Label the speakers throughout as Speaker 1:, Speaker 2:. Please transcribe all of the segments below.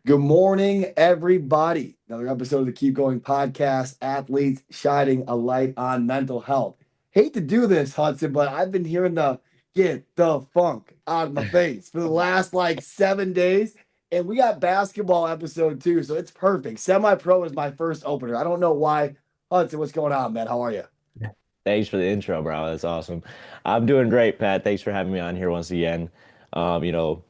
Speaker 1: Good morning, everybody. Another episode of the Keep Going podcast, athletes shining a light on mental health. Hate to do this, Hudson, but I've been hearing the get the funk out of my face for the last like 7 days. And we got basketball episode too, so it's perfect. Semi-pro is my first opener. I don't know why. Hudson, what's going on, man? How are you?
Speaker 2: Thanks for the intro, bro. That's awesome. I'm doing great, Pat. Thanks for having me on here once again. Um, you know,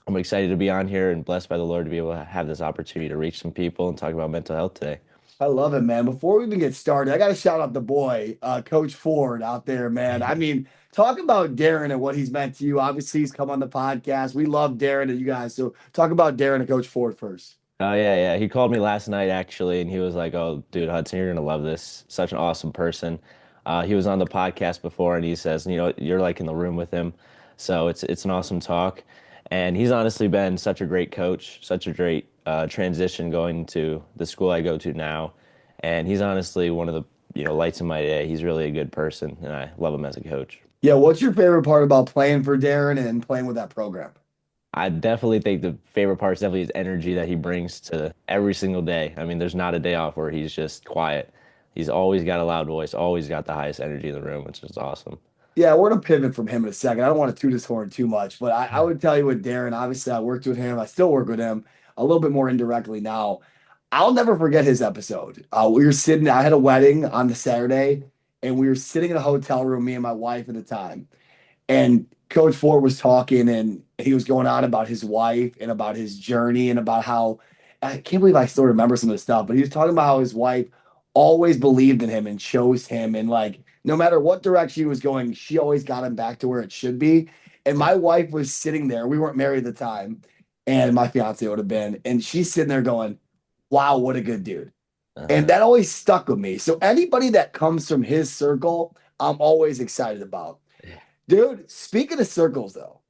Speaker 2: I'm excited to be on here and blessed by the Lord to be able to have this opportunity to reach some people and talk about mental health today.
Speaker 1: I love it, man. Before we even get started, I got to shout out the boy, Coach Ford out there, man. I mean, talk about Darren and what he's meant to you. Obviously, he's come on the podcast. We love Darren and you guys. So talk about Darren and Coach Ford first.
Speaker 2: Oh yeah. He called me last night actually, and he was like, "Oh, dude, Hudson, you're gonna love this. Such an awesome person." He was on the podcast before, and he says, you're like in the room with him, so it's an awesome talk. And he's honestly been such a great coach, such a great transition going to the school I go to now. And he's honestly one of the lights in my day. He's really a good person, and I love him as a coach.
Speaker 1: Yeah, what's your favorite part about playing for Darren and playing with that program?
Speaker 2: I definitely think the favorite part is definitely his energy that he brings to every single day. I mean, there's not a day off where he's just quiet. He's always got a loud voice, always got the highest energy in the room, which is awesome.
Speaker 1: Yeah, we're gonna pivot from him in a second. I don't want to toot his horn too much, but I would tell you with Darren, obviously I worked with him. I still work with him a little bit more indirectly now. I'll never forget his episode. We were sitting, I had a wedding on the Saturday, and we were sitting in a hotel room, me and my wife at the time. And Coach Ford was talking and he was going on about his wife and about his journey and about how I can't believe I still remember some of the stuff, but he was talking about how his wife always believed in him and chose him. And like, no matter what direction he was going, she always got him back to where it should be. And my wife was sitting there. We weren't married at the time, and my fiance would have been. And she's sitting there going, wow, what a good dude. And
Speaker 2: Uh-huh.
Speaker 1: that always stuck with me. So anybody that comes from his circle, I'm always excited about. Dude, speaking of circles, though,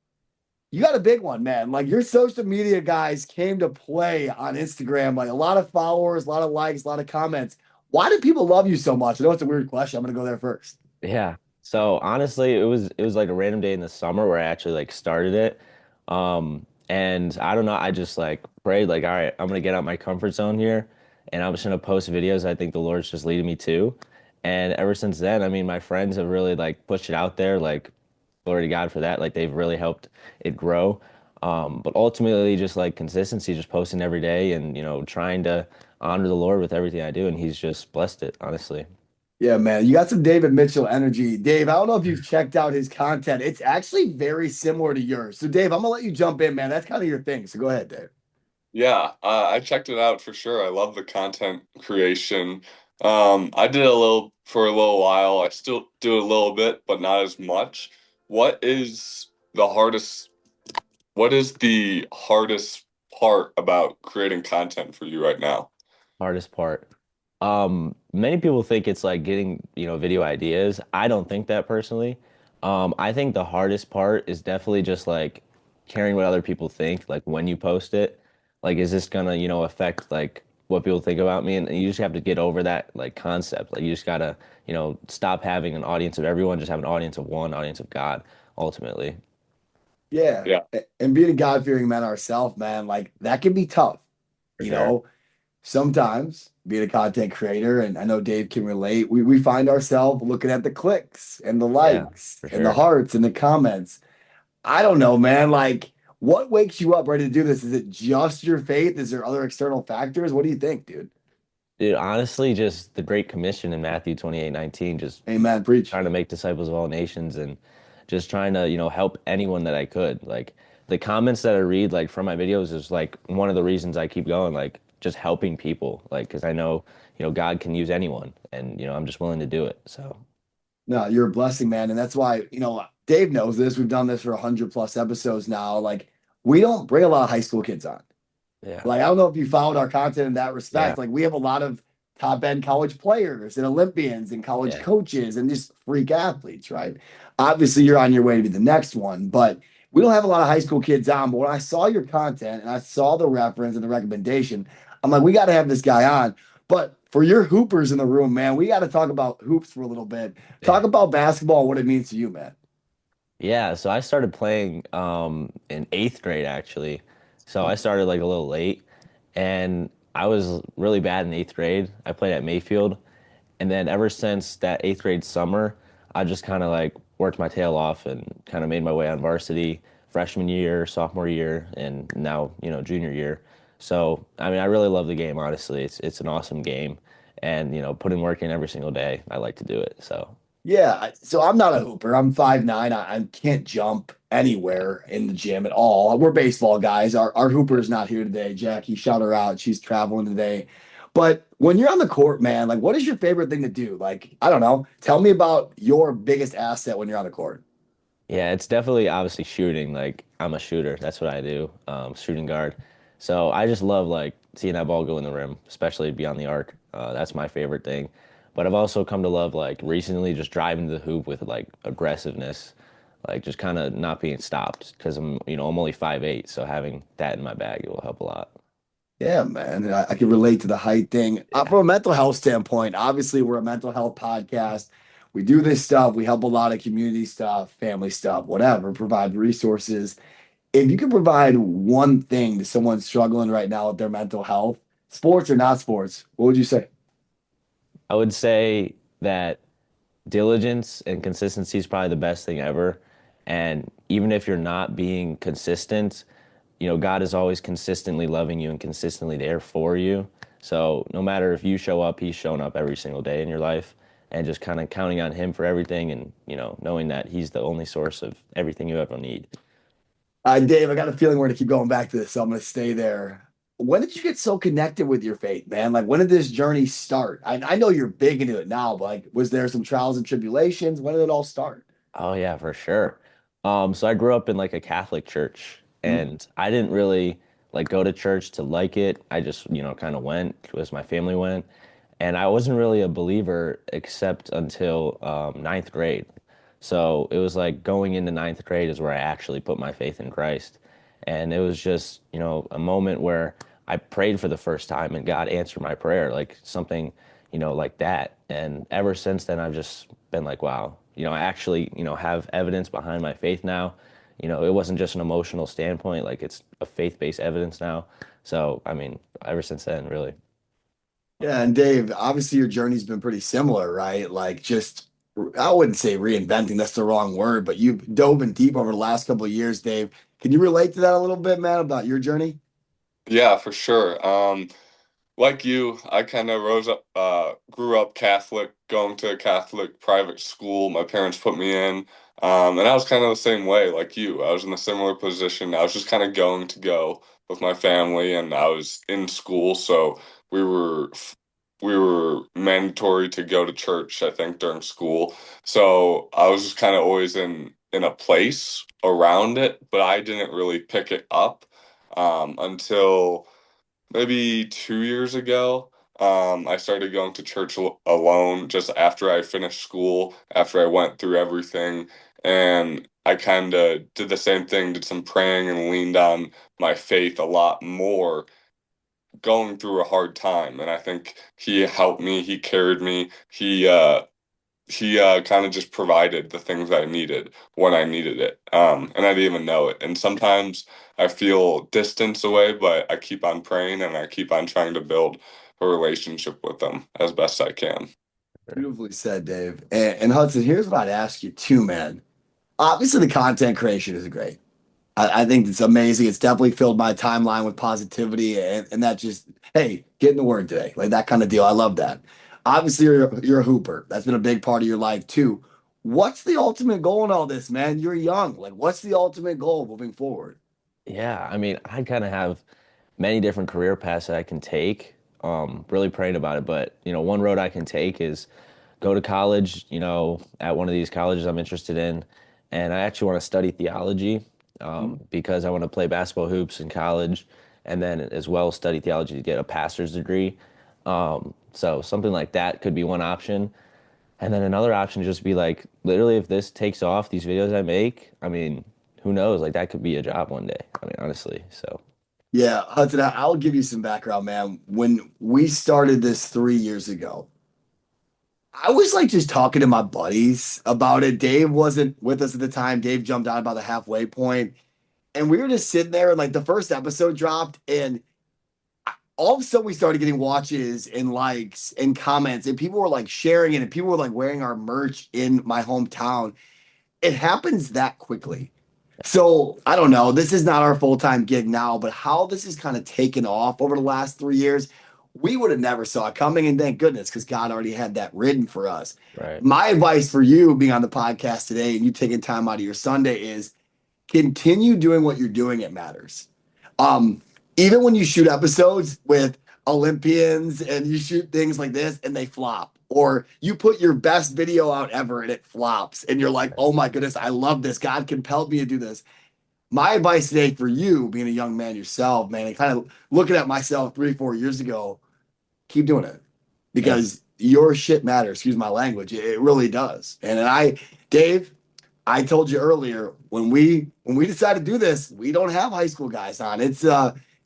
Speaker 1: you got a big one, man. Like your social media guys came to play on Instagram, like a lot of followers, a lot of likes, a lot of comments. Why do people love you so much? I know it's a weird question. I'm gonna go there first.
Speaker 2: Yeah. So honestly, it was like a random day in the summer where I actually like started it. And I don't know, I just like prayed like, all right, I'm gonna get out my comfort zone here and I'm just gonna post videos I think the Lord's just leading me to. And ever since then, I mean, my friends have really like pushed it out there, like glory to God for that. Like they've really helped it grow. But ultimately just like consistency, just posting every day and trying to honor the Lord with everything I do. And he's just blessed it, honestly.
Speaker 1: Yeah, man. You got some David Mitchell energy. Dave, I don't know if you've checked out his content. It's actually very similar to yours. So, Dave, I'm gonna let you jump in, man. That's kind of your thing. So go ahead, Dave.
Speaker 3: Yeah, I checked it out for sure. I love the content creation. I did for a little while. I still do a little bit, but not as much. What is the hardest, what is the hardest part about creating content for you right now?
Speaker 2: Hardest part. Many people think it's like getting, video ideas. I don't think that personally. I think the hardest part is definitely just like caring what other people think, like when you post it. Like, is this gonna, affect like what people think about me? And you just have to get over that like concept. Like you just gotta, stop having an audience of everyone, just have an audience of one, audience of God, ultimately.
Speaker 1: Yeah.
Speaker 3: Yeah,
Speaker 1: And being a God-fearing man ourselves, man, like that can be tough.
Speaker 2: For
Speaker 1: You
Speaker 2: sure.
Speaker 1: know, sometimes being a content creator, and I know Dave can relate, we find ourselves looking at the clicks and the
Speaker 2: Yeah,
Speaker 1: likes
Speaker 2: for
Speaker 1: and the
Speaker 2: sure.
Speaker 1: hearts and the comments. I don't know, man. Like, what wakes you up ready to do this? Is it just your faith? Is there other external factors? What do you think, dude?
Speaker 2: Dude, honestly, just the Great Commission in Matthew 28:19, just
Speaker 1: Amen. Preach.
Speaker 2: trying to make disciples of all nations and just trying to, help anyone that I could. Like the comments that I read like from my videos is like one of the reasons I keep going, like just helping people, like because I know, God can use anyone and, I'm just willing to do it. So,
Speaker 1: No, you're a blessing, man. And that's why, Dave knows this. We've done this for 100 plus episodes now. Like, we don't bring a lot of high school kids on.
Speaker 2: yeah.
Speaker 1: Like, I don't know if you followed our content in that
Speaker 2: Yeah.
Speaker 1: respect. Like, we have a lot of top end college players and Olympians and college
Speaker 2: Yeah.
Speaker 1: coaches and just freak athletes, right? Obviously, you're on your way to be the next one, but we don't have a lot of high school kids on. But when I saw your content and I saw the reference and the recommendation, I'm like, we got to have this guy on. But for your hoopers in the room, man, we got to talk about hoops for a little bit. Talk
Speaker 2: Yeah.
Speaker 1: about basketball and what it means to you, man.
Speaker 2: Yeah, so I started playing in eighth grade actually. So I started like a little late. and I was really bad in eighth grade. I played at Mayfield, and then ever since that eighth grade summer, I just kind of like worked my tail off and kind of made my way on varsity freshman year, sophomore year, and now, junior year. So, I mean, I really love the game, honestly. It's an awesome game. And, putting work in every single day, I like to do it. So,
Speaker 1: Yeah, so I'm not a hooper. I'm 5'9". I can't jump anywhere in the gym at all. We're baseball guys. Our hooper is not here today. Jackie, shout her out. She's traveling today. But when you're on the court, man, like what is your favorite thing to do? Like, I don't know. Tell me about your biggest asset when you're on the court.
Speaker 2: yeah, it's definitely obviously shooting. Like, I'm a shooter. That's what I do, shooting guard. So I just love like seeing that ball go in the rim, especially beyond the arc. That's my favorite thing. But I've also come to love like recently just driving to the hoop with like aggressiveness, like just kind of not being stopped because I'm only 5'8", so having that in my bag, it will help a lot.
Speaker 1: Yeah, man. I can relate to the height thing.
Speaker 2: Yeah.
Speaker 1: From a mental health standpoint, obviously, we're a mental health podcast. We do this stuff. We help a lot of community stuff, family stuff, whatever, provide resources. If you could provide one thing to someone struggling right now with their mental health, sports or not sports, what would you say?
Speaker 2: I would say that diligence and consistency is probably the best thing ever. And even if you're not being consistent, God is always consistently loving you and consistently there for you. So no matter if you show up, he's shown up every single day in your life and just kind of counting on him for everything and, knowing that he's the only source of everything you ever need.
Speaker 1: Dave, I got a feeling we're going to keep going back to this, so I'm going to stay there. When did you get so connected with your faith, man? Like, when did this journey start? I know you're big into it now, but like, was there some trials and tribulations? When did it all start?
Speaker 2: Oh yeah, for sure. So I grew up in like a Catholic church
Speaker 1: Mm.
Speaker 2: and I didn't really like go to church to like it. I just, kind of went as my family went. And I wasn't really a believer except until ninth grade. So it was like going into ninth grade is where I actually put my faith in Christ. And it was just, a moment where I prayed for the first time and God answered my prayer, like something, like that. And ever since then, I've just been like, wow, I actually, have evidence behind my faith now. It wasn't just an emotional standpoint, like it's a faith-based evidence now. So, I mean, ever since then, really.
Speaker 1: Yeah, and Dave, obviously your journey's been pretty similar, right? Like just I wouldn't say reinventing, that's the wrong word, but you've dove in deep over the last couple of years, Dave. Can you relate to that a little bit, man, about your journey?
Speaker 3: Yeah, for sure. Like you, I kind of grew up Catholic, going to a Catholic private school. My parents put me in, and I was kind of the same way, like you. I was in a similar position. I was just kind of going to go with my family, and I was in school, so we were we were mandatory to go to church, I think, during school. So I was just kind of always in a place around it, but I didn't really pick it up until maybe 2 years ago. I started going to church alone just after I finished school, after I went through everything. And I kind of did the same thing, did some praying and leaned on my faith a lot more going through a hard time. And I think he helped me, he carried me, he kind of just provided the things I needed when I needed it. And I didn't even know it. And sometimes I feel distance away, but I keep on praying and I keep on trying to build a relationship with them as best I can.
Speaker 1: Beautifully said, Dave. And Hudson, here's what I'd ask you too, man. Obviously, the content creation is great. I think it's amazing. It's definitely filled my timeline with positivity and that just, hey, get in the word today. Like that kind of deal. I love that. Obviously, you're a hooper. That's been a big part of your life too. What's the ultimate goal in all this, man? You're young. Like, what's the ultimate goal moving forward?
Speaker 2: Yeah, I mean, I kind of have many different career paths that I can take. Really praying about it, but one road I can take is go to college, at one of these colleges I'm interested in, and I actually want to study theology, because I want to play basketball hoops in college, and then as well study theology to get a pastor's degree. So something like that could be one option. And then another option just be like, literally, if this takes off, these videos I make, I mean, who knows? Like that could be a job one day. I mean, honestly. So
Speaker 1: Yeah, Hudson, I'll give you some background, man. When we started this 3 years ago, I was like just talking to my buddies about it. Dave wasn't with us at the time. Dave jumped out about the halfway point, and we were just sitting there, and like the first episode dropped, and all of a sudden we started getting watches and likes and comments, and people were like sharing it, and people were like wearing our merch in my hometown. It happens that quickly. So I don't know. This is not our full-time gig now, but how this has kind of taken off over the last 3 years, we would have never saw it coming. And thank goodness, because God already had that written for us.
Speaker 2: Right.
Speaker 1: My advice for you being on the podcast today and you taking time out of your Sunday is continue doing what you're doing. It matters. Um, Even when you shoot episodes with Olympians and you shoot things like this and they flop, or you put your best video out ever and it flops, and you're like, oh my goodness, I love this. God compelled me to do this. My advice today for you, being a young man yourself, man, and kind of looking at myself 3, 4 years ago, keep doing it
Speaker 2: Yeah.
Speaker 1: because your shit matters. Excuse my language. It really does. And Dave, I told you earlier when we decided to do this, we don't have high school guys on. It's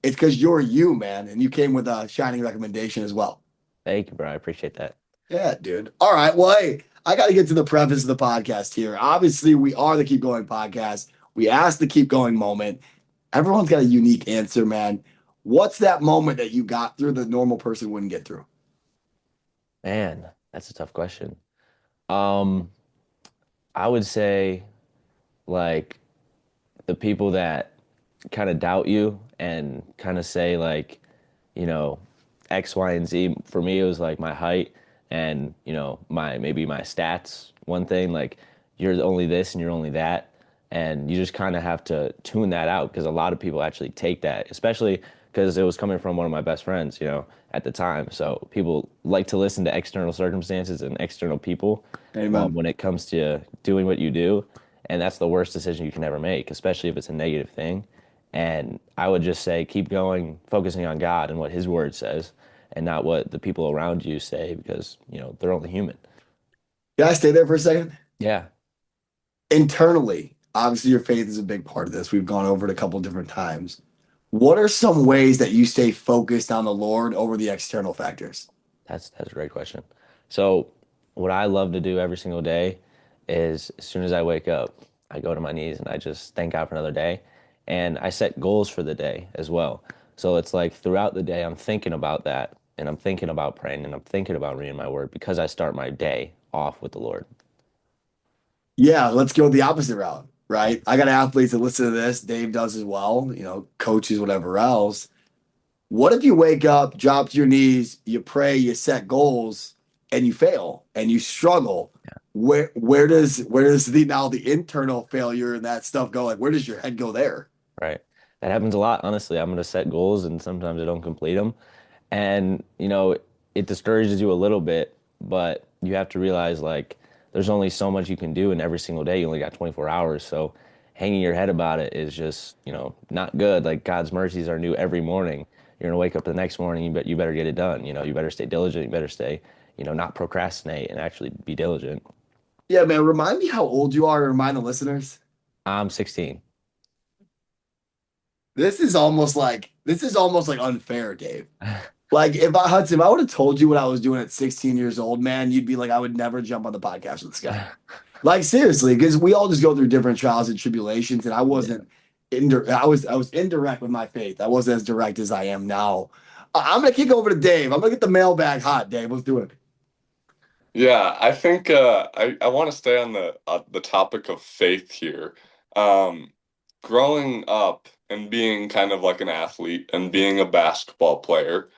Speaker 1: because you're you, man, and you came with a shining recommendation as well.
Speaker 2: Thank you, bro. I appreciate that.
Speaker 1: Yeah, dude. All right. Well, hey, I got to get to the preface of the podcast here. Obviously, we are the Keep Going podcast. We asked the Keep Going moment. Everyone's got a unique answer, man. What's that moment that you got through the normal person wouldn't get through?
Speaker 2: Man, that's a tough question. Um, I would say like the people that kind of doubt you and kind of say like, you know, X, Y, and Z. For me, it was like my height and, my maybe my stats. One thing, like you're only this and you're only that. And you just kind of have to tune that out because a lot of people actually take that, especially because it was coming from one of my best friends, at the time. So people like to listen to external circumstances and external people
Speaker 1: Amen.
Speaker 2: when it comes to doing what you do. And that's the worst decision you can ever make, especially if it's a negative thing. And I would just say, keep going, focusing on God and what His Word says, and not what the people around you say, because they're only human.
Speaker 1: Can I stay there for a second?
Speaker 2: Yeah,
Speaker 1: Internally, obviously, your faith is a big part of this. We've gone over it a couple different times. What are some ways that you stay focused on the Lord over the external factors?
Speaker 2: that's a great question. So, what I love to do every single day is, as soon as I wake up, I go to my knees and I just thank God for another day, and I set goals for the day as well. So it's like throughout the day, I'm thinking about that, and I'm thinking about praying, and I'm thinking about reading my Word because I start my day off with the Lord.
Speaker 1: Yeah, let's go the opposite route, right? I got athletes that listen to this. Dave does as well, coaches, whatever else. What if you wake up, drop to your knees, you pray, you set goals, and you fail and you struggle? Where does the internal failure and that stuff go? Like, where does your head go there?
Speaker 2: Right. That happens a lot, honestly. I'm going to set goals and sometimes I don't complete them. And, it discourages you a little bit, but you have to realize like there's only so much you can do in every single day. You only got 24 hours. So hanging your head about it is just, not good. Like God's mercies are new every morning. You're going to wake up the next morning, you better get it done. You better stay diligent. You better stay, not procrastinate and actually be diligent.
Speaker 1: Yeah, man. Remind me how old you are. Remind the listeners.
Speaker 2: I'm 16.
Speaker 1: This is almost like unfair, Dave. Like if I would have told you what I was doing at 16 years old, man, you'd be like, I would never jump on the podcast with this guy. Like seriously, because we all just go through different trials and tribulations, and I
Speaker 2: Yeah.
Speaker 1: wasn't I was indirect with my faith. I wasn't as direct as I am now. I'm gonna kick over to Dave. I'm gonna get the mailbag hot, Dave. Let's do it.
Speaker 3: Yeah, I think I want to stay on the topic of faith here. Um, Growing up and being kind of like an athlete and being a basketball player,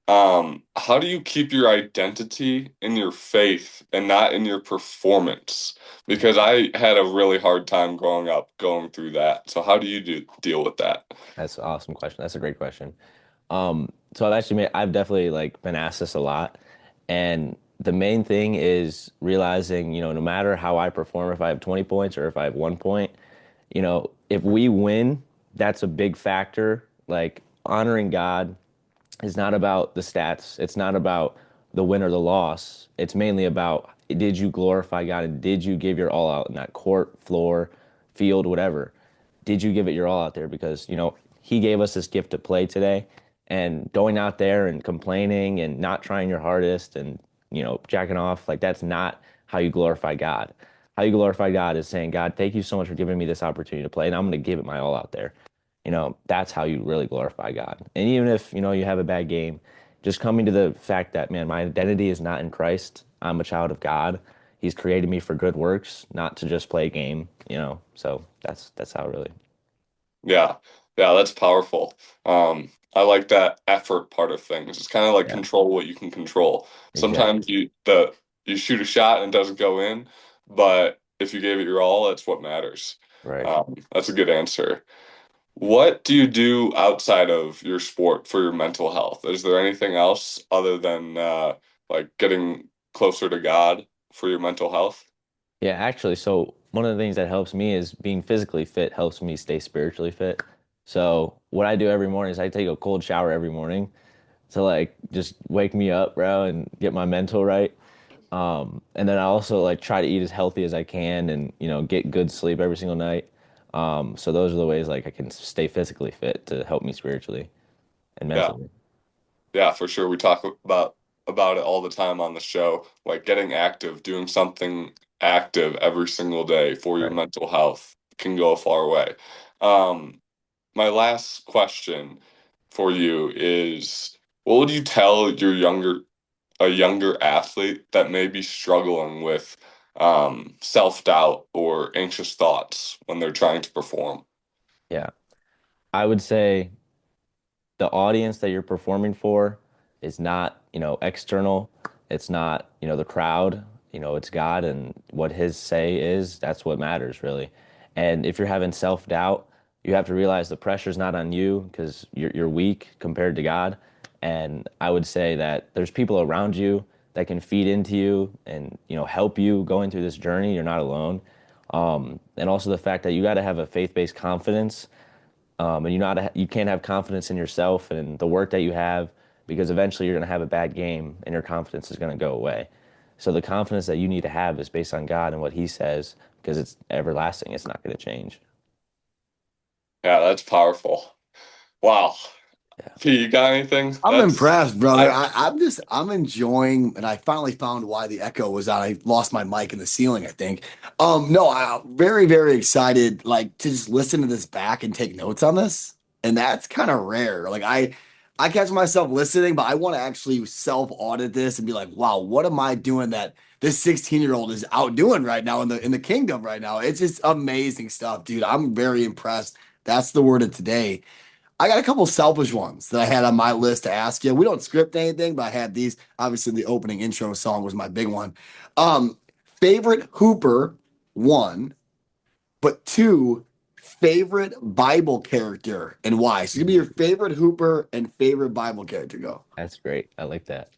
Speaker 3: how do you keep your identity in your faith and not in your performance? Because I had a really hard time growing up going through that. So how do you deal with that?
Speaker 2: That's an awesome question. That's a great question. So I've definitely like been asked this a lot, and the main thing is realizing, no matter how I perform, if I have 20 points or if I have 1 point, if we win, that's a big factor. Like honoring God is not about the stats. It's not about the win or the loss. It's mainly about, did you glorify God and did you give your all out in that court, floor, field, whatever? Did you give it your all out there? Because, He gave us this gift to play today, and going out there and complaining and not trying your hardest and, jacking off, like that's not how you glorify God. How you glorify God is saying, God, thank you so much for giving me this opportunity to play, and I'm going to give it my all out there. That's how you really glorify God. And even if, you have a bad game, just coming to the fact that, man, my identity is not in Christ. I'm a child of God. He's created me for good works, not to just play a game. So that's how really.
Speaker 3: Yeah. Yeah, that's powerful. I like that effort part of things. It's kind of like
Speaker 2: Yeah,
Speaker 3: control what you can control.
Speaker 2: exactly.
Speaker 3: Sometimes you shoot a shot and it doesn't go in, but if you gave it your all, that's what matters.
Speaker 2: Right.
Speaker 3: That's a good answer. What do you do outside of your sport for your mental health? Is there anything else other than like getting closer to God for your mental health?
Speaker 2: Yeah, actually, so one of the things that helps me is being physically fit helps me stay spiritually fit. So what I do every morning is I take a cold shower every morning to like just wake me up, bro, and get my mental right. And then I also like try to eat as healthy as I can and get good sleep every single night. So those are the ways like I can stay physically fit to help me spiritually and
Speaker 3: Yeah.
Speaker 2: mentally.
Speaker 3: Yeah, for sure. We talk about it all the time on the show, like getting active, doing something active every single day for your
Speaker 2: Right.
Speaker 3: mental health can go a far way. Um, my last question for you is, what would you tell a younger athlete that may be struggling with self-doubt or anxious thoughts when they're trying to perform?
Speaker 2: Yeah. I would say the audience that you're performing for is not, external. It's not, the crowd. It's God and what his say is, that's what matters really. And if you're having self-doubt, you have to realize the pressure's not on you because you're weak compared to God. And I would say that there's people around you that can feed into you and, help you going through this journey. You're not alone. And also the fact that you got to have a faith-based confidence and you can't have confidence in yourself and the work that you have because eventually you're going to have a bad game and your confidence is going to go away. So the confidence that you need to have is based on God and what He says because it's everlasting. It's not going to change.
Speaker 3: Yeah, that's powerful. Wow.
Speaker 2: Yeah,
Speaker 3: P, you got anything?
Speaker 1: I'm
Speaker 3: That's
Speaker 1: impressed, brother.
Speaker 3: I
Speaker 1: I'm enjoying, and I finally found why the echo was on. I lost my mic in the ceiling, I think. No, I'm very, very excited, like to just listen to this back and take notes on this. And that's kind of rare. I catch myself listening, but I want to actually self-audit this and be like, wow, what am I doing that this 16-year-old is out doing right now in the kingdom right now? It's just amazing stuff, dude. I'm very impressed. That's the word of today. I got a couple selfish ones that I had on my list to ask you. We don't script anything, but I had these. Obviously, the opening intro song was my big one. Um, Favorite Hooper, one, but two, favorite Bible character and why. So give me your favorite Hooper and favorite Bible character. Go.
Speaker 2: that's great. I like that.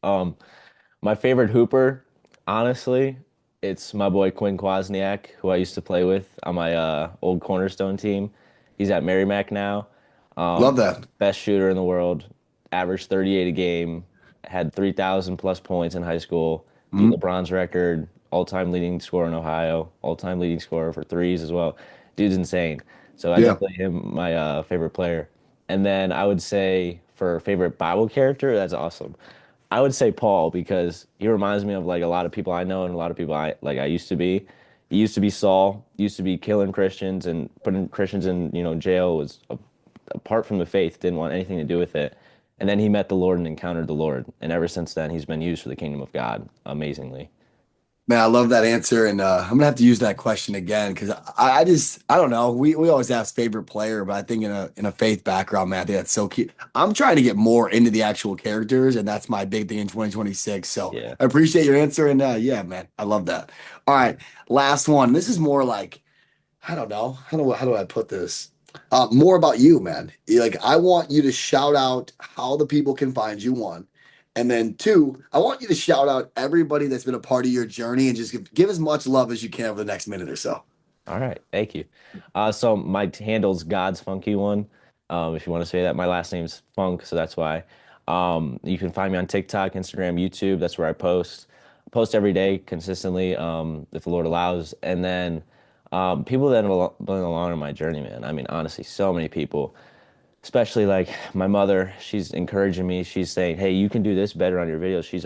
Speaker 2: My favorite Hooper, honestly, it's my boy Quinn Kwasniak, who I used to play with on my old Cornerstone team. He's at Merrimack now.
Speaker 1: Love that.
Speaker 2: Best shooter in the world, averaged 38 a game, had 3,000 plus points in high school, beat
Speaker 1: Mhm.
Speaker 2: LeBron's record, all-time leading scorer in Ohio, all-time leading scorer for threes as well. Dude's insane. So I
Speaker 1: Yeah.
Speaker 2: definitely him my favorite player. And then I would say for favorite Bible character, that's awesome. I would say Paul because he reminds me of like a lot of people I know and a lot of people I used to be. He used to be Saul, used to be killing Christians and putting Christians in, jail, was apart from the faith, didn't want anything to do with it. And then he met the Lord and encountered the Lord. And ever since then, he's been used for the kingdom of God amazingly.
Speaker 1: Man, I love that answer, and I'm gonna have to use that question again because I don't know. We always ask favorite player, but I think in a faith background, man, I think that's so key. I'm trying to get more into the actual characters, and that's my big thing in 2026. So
Speaker 2: Yeah.
Speaker 1: I appreciate your answer, and yeah, man, I love that. All right, last one. This is more like I don't know. How do I put this? More about you, man. Like I want you to shout out how the people can find you, one. And then two, I want you to shout out everybody that's been a part of your journey and just give as much love as you can over the next minute or so.
Speaker 2: All right. Thank you. So my handle's God's Funky One. If you want to say that, my last name's Funk, so that's why. You can find me on TikTok, Instagram, YouTube. That's where I post. I post every day consistently, if the Lord allows. And then people that have been along on my journey, man. I mean, honestly, so many people, especially like my mother, she's encouraging me. She's saying, "Hey, you can do this better on your videos." She's,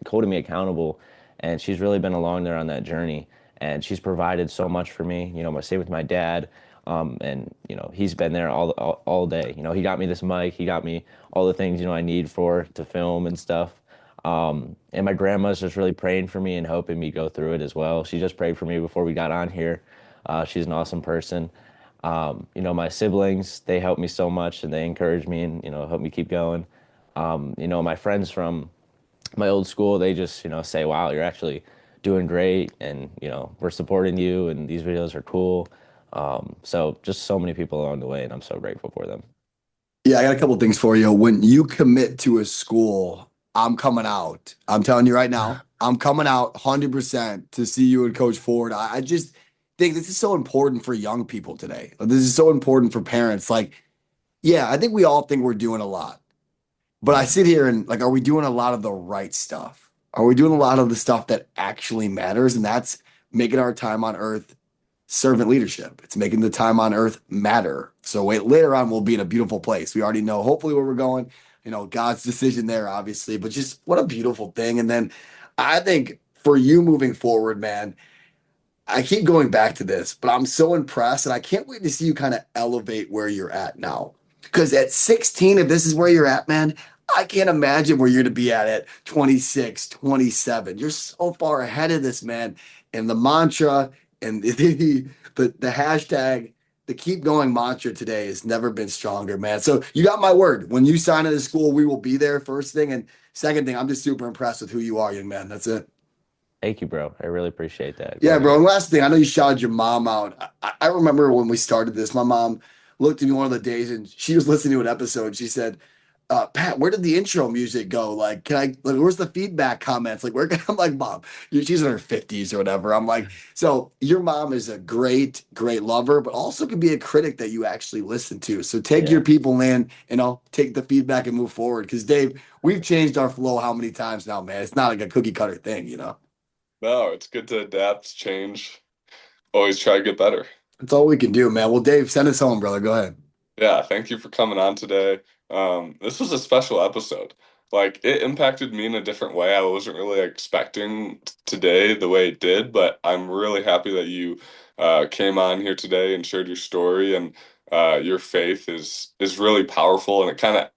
Speaker 2: holding me accountable, and she's really been along there on that journey. And she's provided so much for me. Same with my dad. And he's been there all day. He got me this mic, he got me all the things I need for to film and stuff. And my grandma's just really praying for me and helping me go through it as well. She just prayed for me before we got on here. She's an awesome person. My siblings, they help me so much and they encourage me and help me keep going. My friends from my old school, they just say, "Wow, you're actually doing great," and we're supporting you, and these videos are cool. So just so many people along the way, and I'm so grateful for them.
Speaker 1: Yeah, I got a couple things for you. When you commit to a school, I'm coming out. I'm telling you right now, I'm coming out 100% to see you and Coach Ford. I just think this is so important for young people today. This is so important for parents. Like, yeah, I think we all think we're doing a lot. But I
Speaker 2: Mhm.
Speaker 1: sit here and like, are we doing a lot of the right stuff? Are we doing a lot of the stuff that actually matters? And that's making our time on earth servant leadership. It's making the time on earth matter. So wait, later on, we'll be in a beautiful place. We already know hopefully where we're going. God's decision there, obviously, but just what a beautiful thing. And then I think for you moving forward, man, I keep going back to this, but I'm so impressed and I can't wait to see you kind of elevate where you're at now. Because at 16, if this is where you're at, man, I can't imagine where you're to be at 26, 27. You're so far ahead of this, man. And the mantra and the hashtag, the keep going mantra today has never been stronger, man. So you got my word. When you sign into school, we will be there, first thing. And second thing, I'm just super impressed with who you are, young man. That's it.
Speaker 2: Thank you, bro. I really appreciate that.
Speaker 1: Yeah,
Speaker 2: Going
Speaker 1: bro.
Speaker 2: out.
Speaker 1: And last thing, I know you shouted your mom out. I remember when we started this, my mom looked at me one of the days and she was listening to an episode. She said, Pat, where did the intro music go? Like, where's the feedback comments? Like, I'm like, Mom, she's in her 50s or whatever. I'm like, so your mom is a great, great lover, but also can be a critic that you actually listen to. So take your
Speaker 2: Yeah.
Speaker 1: people in, take the feedback and move forward. Because, Dave, we've changed our flow how many times now, man? It's not like a cookie cutter thing.
Speaker 3: No, it's good to adapt, change, always try to get better.
Speaker 1: That's all we can do, man. Well, Dave, send us home, brother. Go ahead.
Speaker 3: Yeah, thank you for coming on today. This was a special episode. Like it impacted me in a different way. I wasn't really expecting today the way it did, but I'm really happy that you came on here today and shared your story and your faith is really powerful and it kind of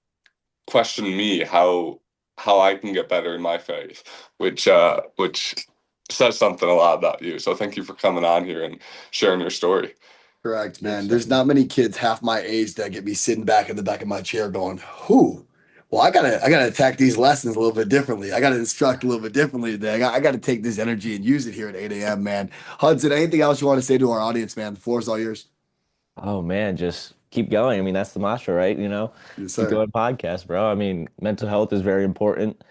Speaker 3: questioned me how I can get better in my faith, which says something a lot about you. So thank you for coming on here and sharing your story.
Speaker 1: Correct,
Speaker 2: Yes,
Speaker 1: man.
Speaker 2: sir.
Speaker 1: There's not many kids half my age that get me sitting back in the back of my chair going, "Who? Well, I gotta attack these lessons a little bit differently. I gotta instruct a little bit differently today. I gotta take this energy and use it here at 8 a.m., man." Hudson, anything else you want to say to our audience, man? The floor's all yours.
Speaker 2: Oh man, just keep going. I mean, that's the mantra, right?
Speaker 1: Yes,
Speaker 2: Keep
Speaker 1: sir.
Speaker 2: going podcast, bro. I mean, mental health is very important.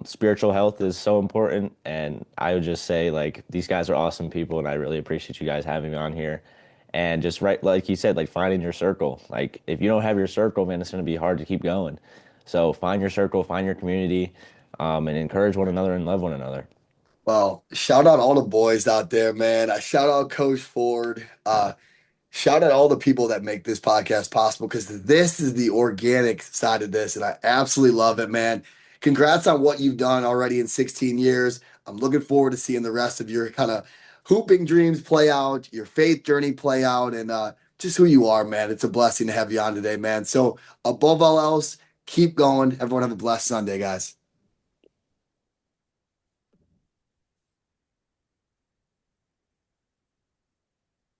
Speaker 2: Spiritual health is so important. And I would just say, like, these guys are awesome people, and I really appreciate you guys having me on here. And just right, like you said, like finding your circle. Like, if you don't have your circle, man, it's gonna be hard to keep going. So find your circle, find your community, and encourage one another and love one another.
Speaker 1: Well, shout out all the boys out there, man. I shout out Coach Ford. Shout out all the people that make this podcast possible because this is the organic side of this, and I absolutely love it, man. Congrats on what you've done already in 16 years. I'm looking forward to seeing the rest of your kind of hooping dreams play out, your faith journey play out, and just who you are, man. It's a blessing to have you on today, man. So, above all else, keep going. Everyone have a blessed Sunday, guys.